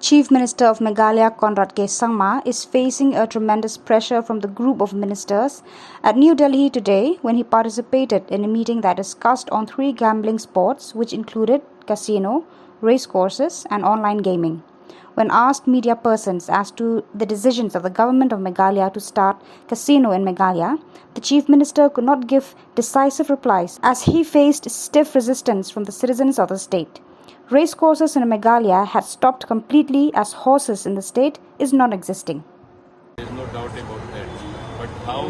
Chief Minister of Meghalaya Conrad K. Sangma is facing a tremendous pressure from the group of ministers at New Delhi today when he participated in a meeting that discussed on 3 gambling sports which included casino, racecourses and online gaming. When asked media persons as to the decisions of the government of Meghalaya to start casino in Meghalaya, the Chief Minister could not give decisive replies as he faced stiff resistance from the citizens of the state. Racecourses in Meghalaya had stopped completely as horses in the state is non-existing. There is no doubt about that. But how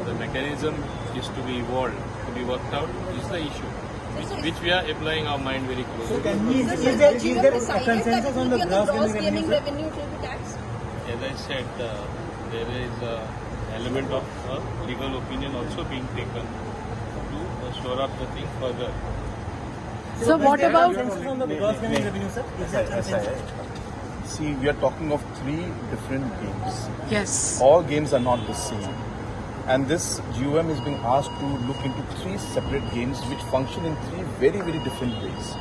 the mechanism is to be evolved, to be worked out, is the issue, which we are applying our mind very closely. So is there a consensus on the gross gaming revenue to be taxed? As I said, there is an element of legal opinion also being taken to shore up the thing further. So what about on the gross gaming revenue, sir? Is that consensus? See, we are talking of 3 different games. Yes. All games are not the same. And this GUM is being asked to look into 3 separate games which function in 3 very, very different ways.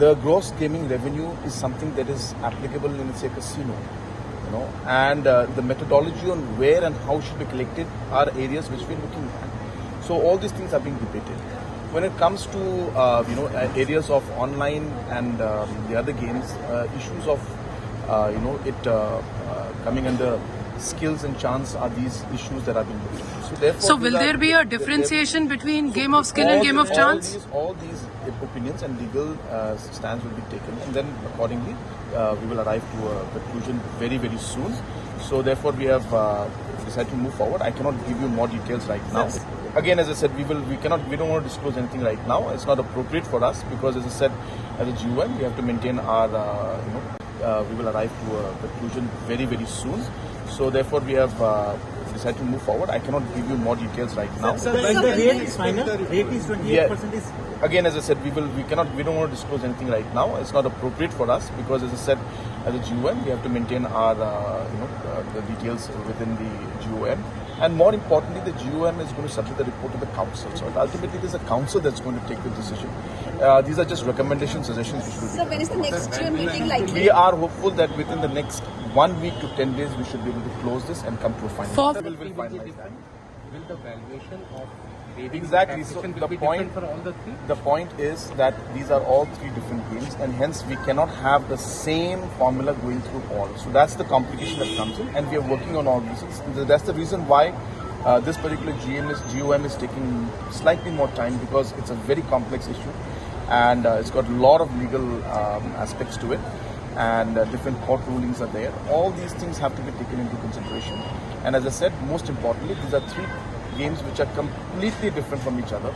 The gross gaming revenue is something that is applicable in, say, a casino. And the methodology on where and how should be collected are areas which we are looking at. So all these things are being debated. When it comes to areas of online and the other games, issues of coming under skills and chance are these issues that are being looked at. So therefore, so will there be a differentiation between game of skill and game of chance? All these opinions and legal stands will be taken, and then accordingly we will arrive to a conclusion very, very soon. So therefore, we have decided to move forward. I cannot give you more details right now. Again, as I said, we don't want to disclose anything right now. It's not appropriate for us because, as I said, as a GUM, we have to maintain our, we will arrive to a conclusion very, very soon. So therefore, we have decided to move forward. I cannot give you more details right now. Sir, but the rate is final. Rate is 28%. Again, as I said, we don't want to disclose anything right now. It's not appropriate for us because, as I said, as a GUM, we have to maintain our, the details within the GUM. And more importantly, the GUM is going to submit the report to the council. So ultimately, it is a council that's going to take the decision. These are just recommendations, suggestions. So when is the next meeting likely? We are hopeful that within the next 1 week to 10 days, we should be able to close this and come to a final. Will the valuation of exactly. So the point is that these are all 3 different games, and hence we cannot have the same formula going through all. So that's the complication that comes in, and we are working on all these things. That's the reason why this particular GUM is taking slightly more time, because it's a very complex issue, and it's got a lot of legal aspects to it, and different court rulings are there. All these things have to be taken into consideration. And as I said, most importantly, these are 3 games which are completely different from each other,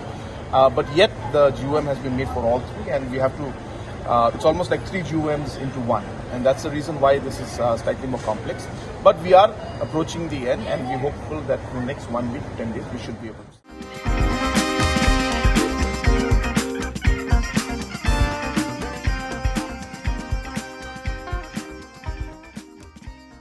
but yet the GUM has been made for all 3, and we have to, it's almost like 3 GUMs into 1, and that's the reason why this is slightly more complex. But we are approaching the end, and we're hopeful that in the next 1 week, 10 days, we should be able to.